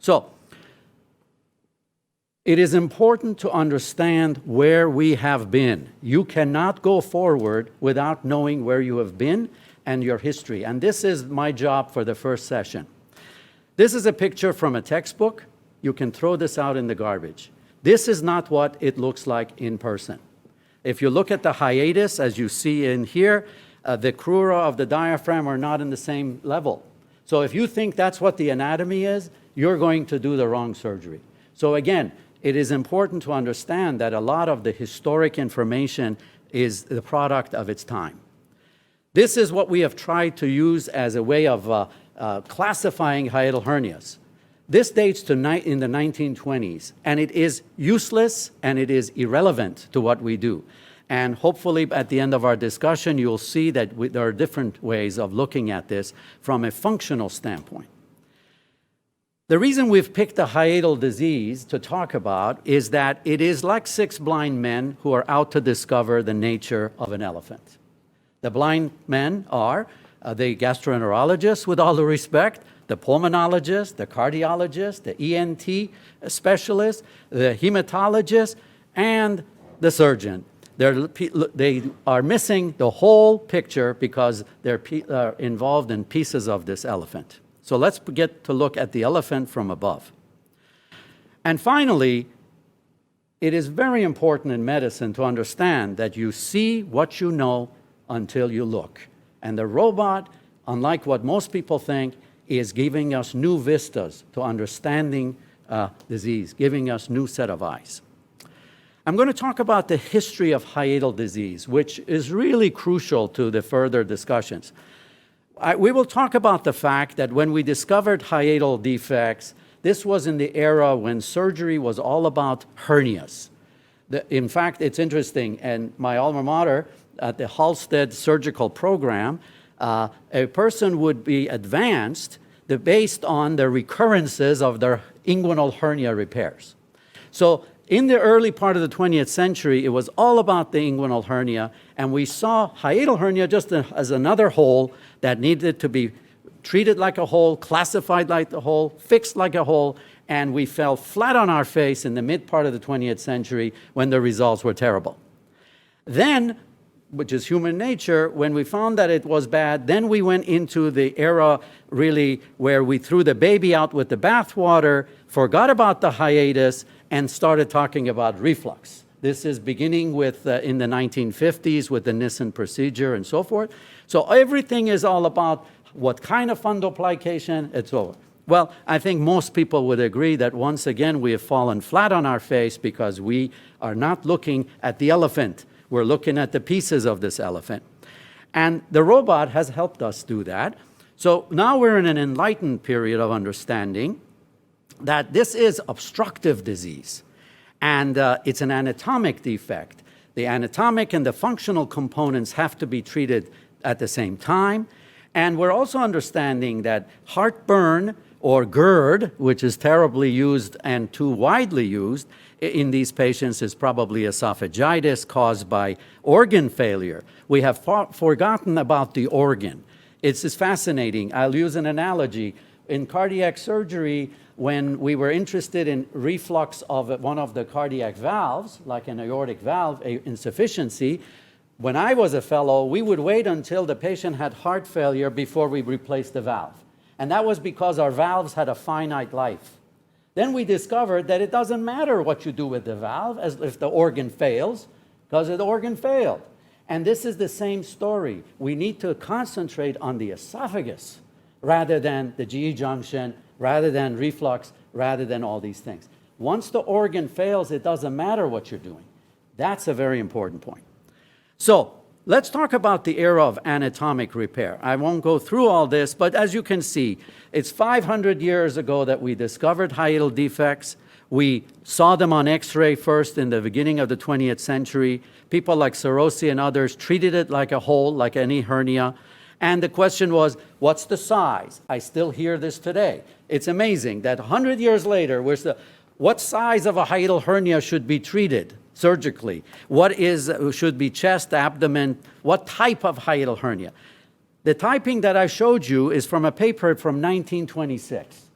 So it is important to understand where we have been. You cannot go forward without knowing where you have been and your history. And this is my job for the first session. This is a picture from a textbook. You can throw this out in the garbage. This is not what it looks like in person. If you look at the hiatus, as you see in here, the crura of the diaphragm are not in the same level. So if you think that's what the anatomy is, you're going to do the wrong surgery. So again, it is important to understand that a lot of the historic information is the product of its time. This is what we have tried to use as a way of classifying hiatal hernias. This dates to in the 1920s, and it is useless and it is irrelevant to what we do. And hopefully at the end of our discussion, you'll see that there are different ways of looking at this from a functional standpoint. The reason we've picked a hiatal disease to talk about is that it is like 6 blind men who are out to discover the nature of an elephant. The blind men are the gastroenterologist, with all due respect, the pulmonologist, the cardiologist, the ENT specialist, the hematologist, and the surgeon. They are missing the whole picture because they're involved in pieces of this elephant. So let's get to look at the elephant from above. And finally, it is very important in medicine to understand that you see what you know until you look. And the robot, unlike what most people think, is giving us new vistas to understanding disease, giving us new set of eyes. I'm going to talk about the history of hiatal disease, which is really crucial to the further discussions. We will talk about the fact that when we discovered hiatal defects, this was in the era when surgery was all about hernias. In fact, it's interesting, and my alma mater at the Halstead surgical program, a person would be advanced based on the recurrences of their inguinal hernia repairs. So in the early part of the 20th century, it was all about the inguinal hernia, and we saw hiatal hernia just as another hole that needed to be treated like a hole, classified like a hole, fixed like a hole, and we fell flat on our face in the mid part of the 20th century when the results were terrible. Then, which is human nature, when we found that it was bad, then we went into the era really where we threw the baby out with the bathwater, forgot about the hiatus, and started talking about reflux. This is beginning with in the 1950s with the Nissen procedure and so forth. So everything is all about what kind of fundoplication, it's over. Well, I think most people would agree that once again we have fallen flat on our face because we are not looking at the elephant. We're looking at the pieces of this elephant. And the robot has helped us do that. So now we're in an enlightened period of understanding that this is obstructive disease. And it's an anatomic defect. The anatomic and the functional components have to be treated at the same time. And we're also understanding that heartburn or GERD, which is terribly used and too widely used in these patients, is probably esophagitis caused by organ failure. We have forgotten about the organ. It's fascinating. I'll use an analogy. In cardiac surgery, when we were interested in reflux of one of the cardiac valves, like an aortic valve insufficiency, when I was a fellow, we would wait until the patient had heart failure before we replaced the valve. And that was because our valves had a finite life. Then we discovered that it doesn't matter what you do with the valve as if the organ fails, because the organ failed. And this is the same story. We need to concentrate on the esophagus rather than the GE junction, rather than reflux, rather than all these things. Once the organ fails, it doesn't matter what you're doing. That's a very important point. So let's talk about the era of anatomic repair. I won't go through all this, but as you can see, it's 500 years ago that we discovered hiatal defects. We saw them on X-ray first in the beginning of the 20th century. People like Serosi and others treated it like a hole, like any hernia. And the question was, what's the size? I still hear this today. It's amazing that 100 years later, what size of a hiatal hernia should be treated surgically? Should be chest, abdomen? What type of hiatal hernia? The typing that I showed you is from a paper from 1926.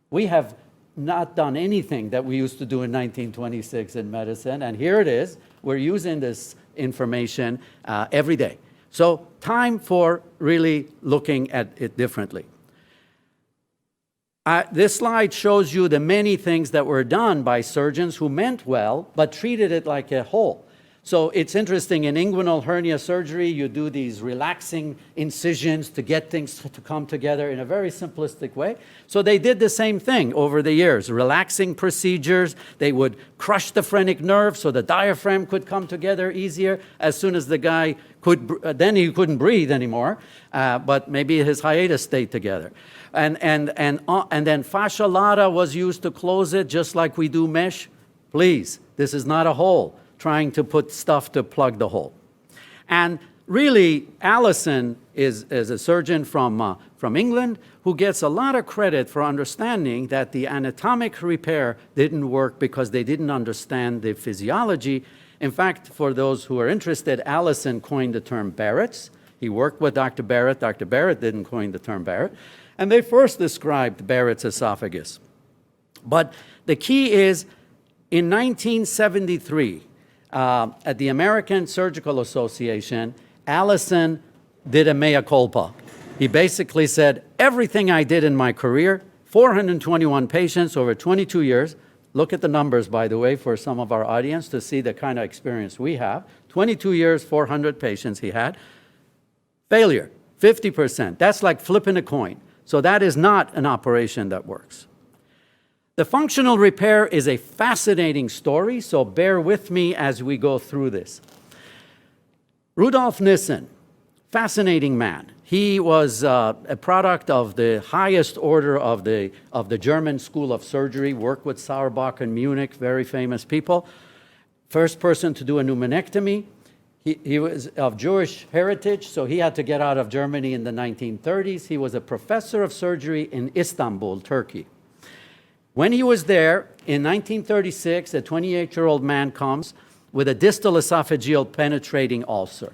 We have not done anything that we used to do in 1926 in medicine, and here it is. We're using this information every day. So time for really looking at it differently. This slide shows you the many things that were done by surgeons who meant well, but treated it like a whole. So it's interesting, in inguinal hernia surgery, you do these relaxing incisions to get things to come together in a very simplistic way. So they did the same thing over the years, relaxing procedures. They would crush the phrenic nerve so the diaphragm could come together easier. As soon as the guy could, then he couldn't breathe anymore, but maybe his hiatus stayed together. And then fascia lata was used to close it, just like we do mesh. Please, this is not a hole, trying to put stuff to plug the hole. And really, Allison is a surgeon from England who gets a lot of credit for understanding that the anatomic repair didn't work because they didn't understand the physiology. In fact, for those who are interested, Allison coined the term Barrett's. He worked with Dr. Barrett. Dr. Barrett didn't coin the term Barrett. And they first described Barrett's esophagus. But the key is, in 1973, at the American Surgical Association, Allison did a mea culpa. He basically said, everything I did in my career, 421 patients over 22 years, look at the numbers, by the way, for some of our audience to see the kind of experience we have. 22 years, 400 patients he had. Failure, 50%. That's like flipping a coin. So that is not an operation that works. The functional repair is a fascinating story, so bear with me as we go through this. Rudolf Nissen, fascinating man. He was a product of the highest order of the German School of Surgery, worked with Sauerbach in Munich, very famous people. First person to do a pneumonectomy. He was of Jewish heritage, so he had to get out of Germany in the 1930s. He was a professor of surgery in Istanbul, Turkey. When he was there, in 1936, a 28-year-old man comes with a distal esophageal penetrating ulcer.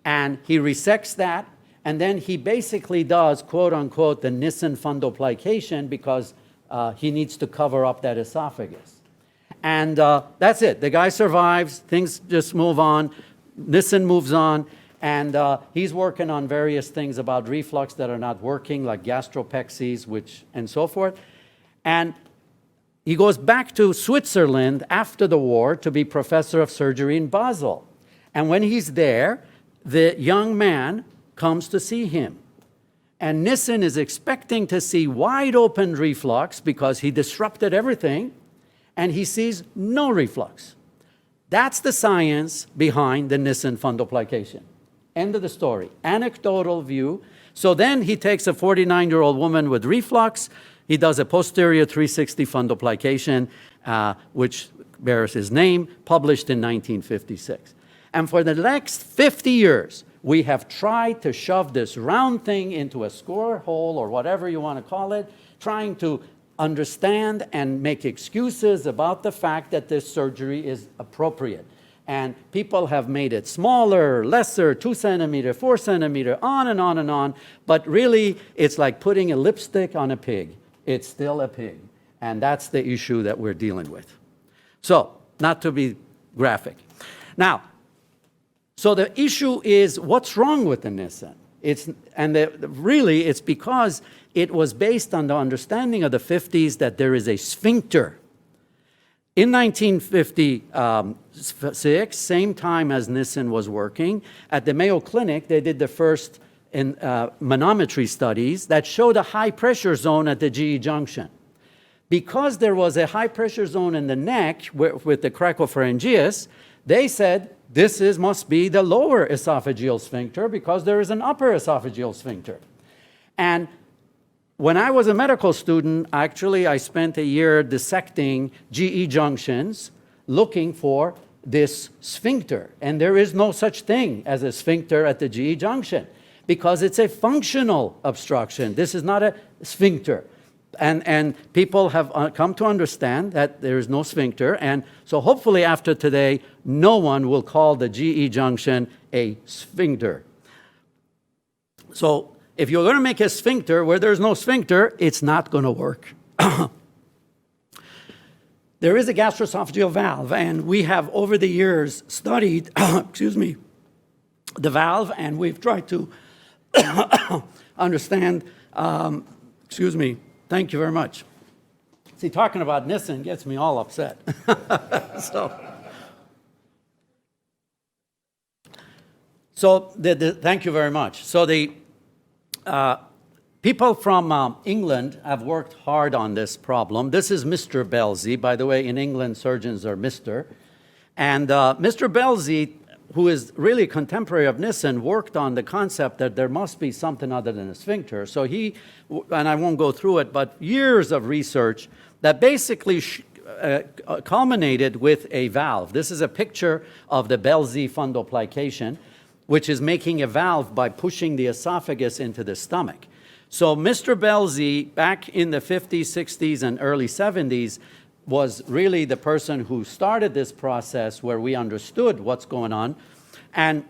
And he resects that, and then he basically does, quote unquote, the Nissen fundoplication because he needs to cover up that esophagus. And that's it. The guy survives, things just move on, Nissen moves on, and he's working on various things about reflux that are not working, like gastropexies, and so forth. And he goes back to Switzerland after the war to be professor of surgery in Basel. And when he's there, the young man comes to see him. And Nissen is expecting to see wide open reflux because he disrupted everything, and he sees no reflux. That's the science behind the Nissen fundoplication. End of the story. Anecdotal view. So then he takes a 49-year-old woman with reflux. He does a posterior 360 fundoplication, which bears his name, published in 1956. And for the next 50 years, we have tried to shove this round thing into a square hole, or whatever you want to call it, trying to understand and make excuses about the fact that this surgery is appropriate. And people have made it smaller, lesser, 2 centimeter, 4 centimeter, on and on and on. But really, it's like putting a lipstick on a pig. It's still a pig. And that's the issue that we're dealing with. So, not to be graphic. Now, so the issue is, what's wrong with the Nissen? Really, it's because it was based on the understanding of the 50s that there is a sphincter. In 1956, same time as Nissen was working, at the Mayo Clinic, they did the first manometry studies that showed a high pressure zone at the GE junction. Because there was a high pressure zone in the neck with the cricopharyngeus, they said this must be the lower esophageal sphincter because there is an upper esophageal sphincter. And when I was a medical student, actually, I spent a year dissecting GE junctions looking for this sphincter. And there is no such thing as a sphincter at the GE junction because it's a functional obstruction. This is not a sphincter. And people have come to understand that there is no sphincter. And so hopefully after today, no one will call the GE junction a sphincter. So if you're going to make a sphincter where there's no sphincter, it's not going to work. there is a gastroesophageal valve, and we have over the years studied, excuse me, the valve, and we've tried to understand, excuse me, thank you very much. See, talking about Nissen gets me all upset. Thank you very much. So the people from England have worked hard on this problem. This is Mr. Belzy. By the way, in England, surgeons are Mr. And Mr. Belzy, who is really contemporary of Nissen, worked on the concept that there must be something other than a sphincter. So he, and I won't go through it, but years of research that basically culminated with a valve. This is a picture of the Belzy fundoplication, which is making a valve by pushing the esophagus into the stomach. So Mr. Belzy, back in the 50s, 60s, and early 70s, was really the person who started this process where we understood what's going on. And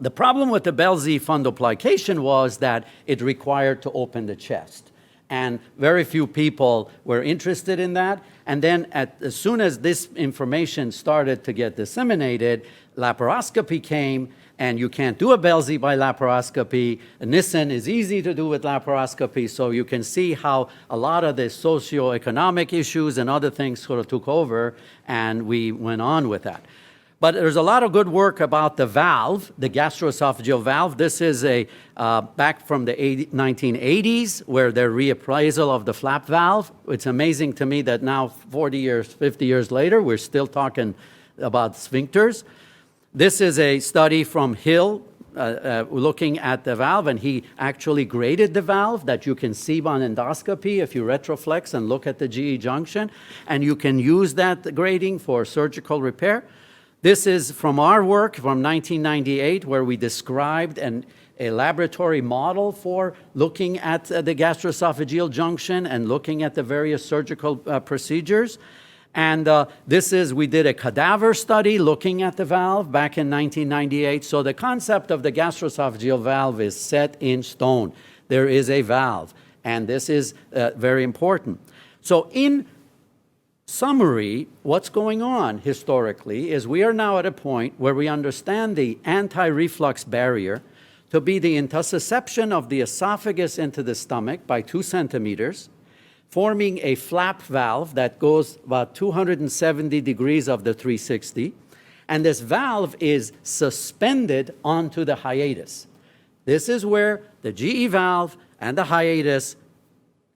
the problem with the Belzy fundoplication was that it required to open the chest. And very few people were interested in that. And then as soon as this information started to get disseminated, laparoscopy came, and you can't do a Belzy by laparoscopy. Nissen is easy to do with laparoscopy, so you can see how a lot of the socioeconomic issues and other things sort of took over, and we went on with that. But there's a lot of good work about the valve, the gastroesophageal valve. This is back from the 1980s, where the reappraisal of the flap valve. It's amazing to me that now, 40 years, 50 years later, we're still talking about sphincters. This is a study from Hill looking at the valve, and he actually graded the valve that you can see on endoscopy if you retroflex and look at the GE junction, and you can use that grading for surgical repair. This is from our work from 1998, where we described a laboratory model for looking at the gastroesophageal junction and looking at the various surgical procedures. And we did a cadaver study looking at the valve back in 1998. So the concept of the gastroesophageal valve is set in stone. There is a valve, and this is very important. So in summary, what's going on historically is we are now at a point where we understand the anti-reflux barrier to be the intussusception of the esophagus into the stomach by 2 centimeters, forming a flap valve that goes about 270 degrees of the 360. And this valve is suspended onto the hiatus. This is where the GE valve and the hiatus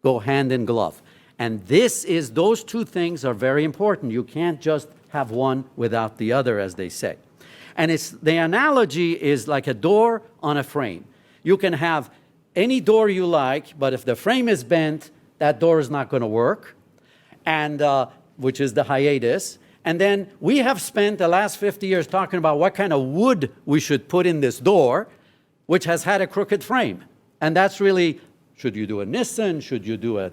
go hand in glove. And those two things are very important. You can't just have one without the other, as they say. And the analogy is like a door on a frame. You can have any door you like, but if the frame is bent, that door is not going to work, and which is the hiatus. And then we have spent the last 50 years talking about what kind of wood we should put in this door, which has had a crooked frame. And that's really, should you do a Nissen? Should you do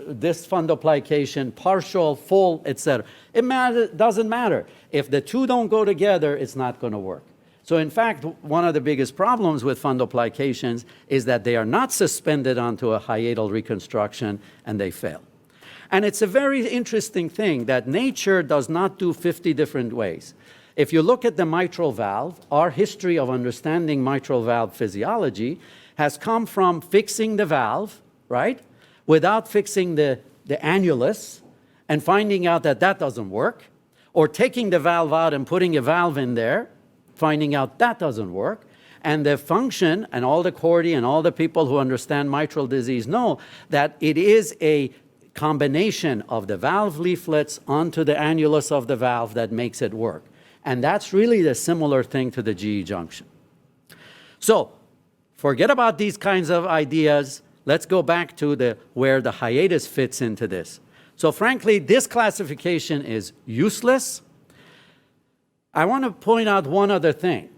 this fundoplication, partial, full, etc.? It doesn't matter. If the two don't go together, it's not going to work. So in fact, one of the biggest problems with fundoplications is that they are not suspended onto a hiatal reconstruction, and they fail. And it's a very interesting thing that nature does not do 50 different ways. If you look at the mitral valve, our history of understanding mitral valve physiology has come from fixing the valve, right, without fixing the annulus and finding out that that doesn't work, or taking the valve out and putting a valve in there, finding out that doesn't work. And the function, and all the Cordy and all the people who understand mitral disease know that it is a combination of the valve leaflets onto the annulus of the valve that makes it work. And that's really the similar thing to the GE junction. So forget about these kinds of ideas. Let's go back to where the hiatus fits into this. So frankly, this classification is useless. I want to point out one other thing.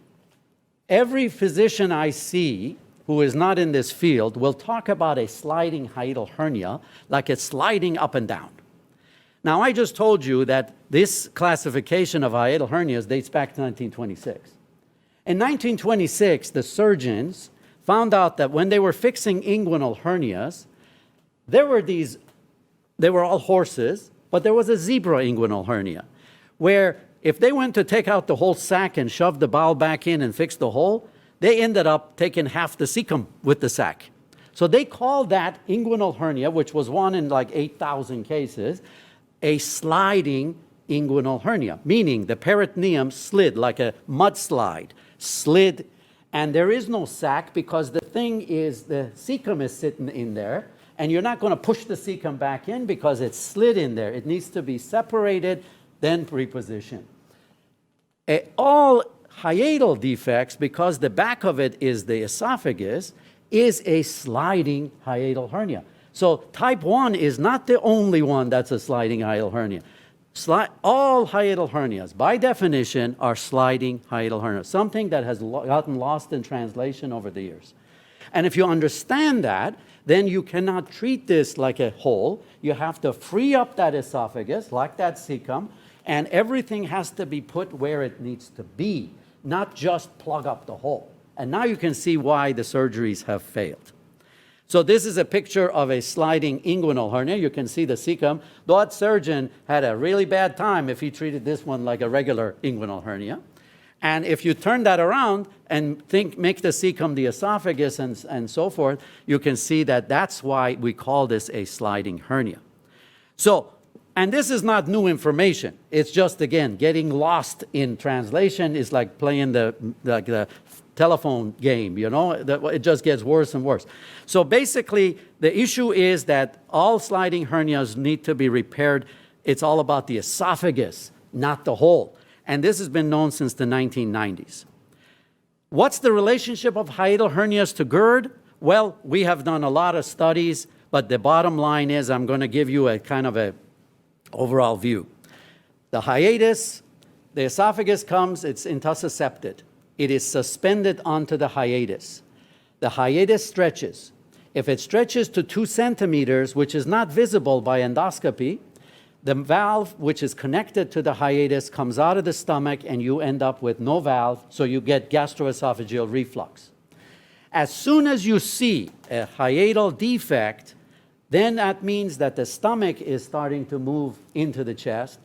Every physician I see who is not in this field will talk about a sliding hiatal hernia like it's sliding up and down. Now, I just told you that this classification of hiatal hernias dates back to 1926. In 1926, the surgeons found out that when they were fixing inguinal hernias, they were all horses, But there was a zebra inguinal hernia, where if they went to take out the whole sac and shove the bowel back in and fix the hole, they ended up taking half the cecum with the sac. So they called that inguinal hernia, which was one in like 8,000 cases, a sliding inguinal hernia, meaning the peritoneum slid like a mudslide, slid, and there is no sac because the thing is, the cecum is sitting in there, and you're not going to push the cecum back in because it's slid in there. It needs to be separated, then repositioned. All hiatal defects, because the back of it is the esophagus, is a sliding hiatal hernia. So type 1 is not the only one that's a sliding hiatal hernia. All hiatal hernias, by definition, are sliding hiatal hernias, something that has gotten lost in translation over the years. And if you understand that, then you cannot treat this like a hole. You have to free up that esophagus, like that cecum, and everything has to be put where it needs to be, not just plug up the hole. And now you can see why the surgeries have failed. So this is a picture of a sliding inguinal hernia. You can see the cecum. That surgeon had a really bad time if he treated this one like a regular inguinal hernia. And if you turn that around and make the cecum the esophagus and so forth, you can see that that's why we call this a sliding hernia. So, and this is not new information. It's just, again, getting lost in translation is like playing the telephone game, you know, it just gets worse and worse. So basically, the issue is that all sliding hernias need to be repaired. It's all about the esophagus, not the hole. And this has been known since the 1990s. What's the relationship of hiatal hernias to GERD? Well, we have done a lot of studies, but the bottom line is I'm going to give you a kind of a overall view. The hiatus, the esophagus comes, it's intussuscepted. It is suspended onto the hiatus. The hiatus stretches. If it stretches to 2 centimeters, which is not visible by endoscopy, the valve which is connected to the hiatus comes out of the stomach and you end up with no valve, so you get gastroesophageal reflux. As soon as you see a hiatal defect, then that means that the stomach is starting to move into the chest.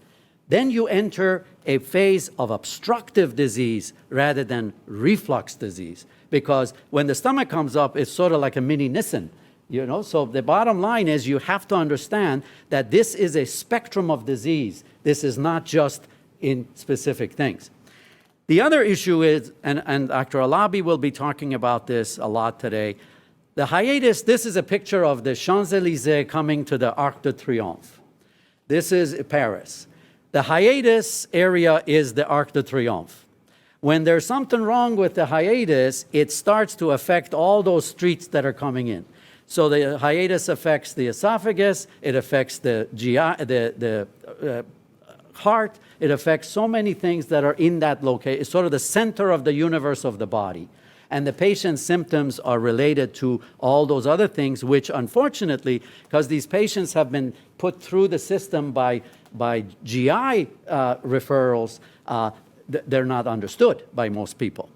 Then you enter a phase of obstructive disease rather than reflux disease. Because when the stomach comes up, it's sort of like a mini Nissen. You know, so the bottom line is you have to understand that this is a spectrum of disease. This is not just in specific things. The other issue is, and Dr. Alabi will be talking about this a lot today, the hiatus, this is a picture of the Champs-Élysées coming to the Arc de Triomphe. This is Paris. The hiatus area is the Arc de Triomphe. When there's something wrong with the hiatus, it starts to affect all those streets that are coming in. So the hiatus affects the esophagus, it affects the GI, the heart, it affects so many things that are in that location. It's sort of the center of the universe of the body. And the patient's symptoms are related to all those other things, which unfortunately, because these patients have been put through the system by GI referrals, they're not understood by most people.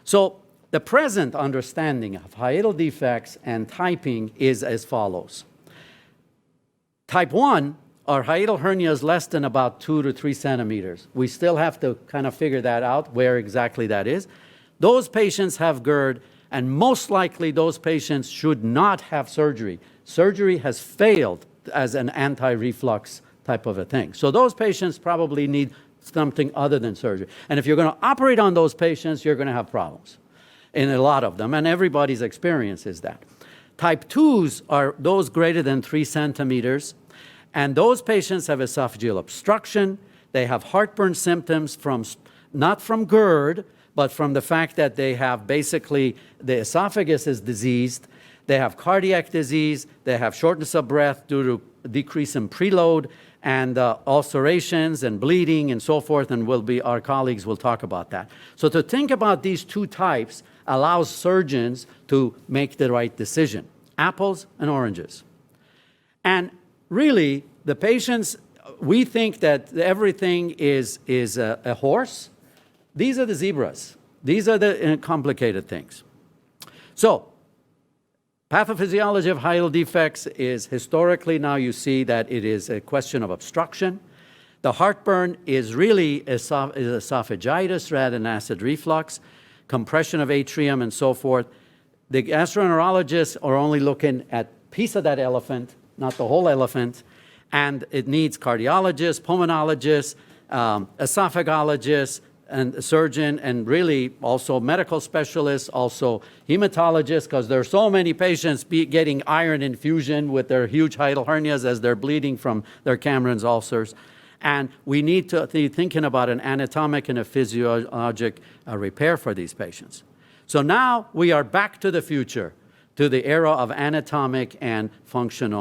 So the present understanding of hiatal defects and typing is as follows. Type 1 are hiatal hernias less than about 2 to 3 centimeters. We still have to kind of figure that out, where exactly that is. Those patients have GERD, and most likely those patients should not have surgery. Surgery has failed as an anti-reflux type of a thing. So those patients probably need something other than surgery. And if you're going to operate on those patients, you're going to have problems in a lot of them, and everybody's experience is that. Type 2s are those greater than 3 centimeters, and those patients have esophageal obstruction. They have heartburn symptoms not from GERD, but from the fact that they have basically the esophagus is diseased. They have cardiac disease. They have shortness of breath due to decrease in preload, and ulcerations and bleeding and so forth, and our colleagues will talk about that. So to think about these two types allows surgeons to make the right decision. Apples and oranges. And really, the patients, we think that everything is a horse. These are the zebras. These are the complicated things. So Pathophysiology of hiatal defects is historically, now you see that it is a question of obstruction. The heartburn is really esophagitis rather than acid reflux, compression of atrium and so forth. The gastroenterologists are only looking at a piece of that elephant, not the whole elephant, and it needs cardiologists, pulmonologists, esophagologists, and a surgeon, and really also medical specialists, also hematologists, because there are so many patients getting iron infusion with their huge hiatal hernias as they're bleeding from their Cameron's ulcers. And we need to be thinking about an anatomic and a physiologic repair for these patients. So now we are back to the future, to the era of anatomic and functional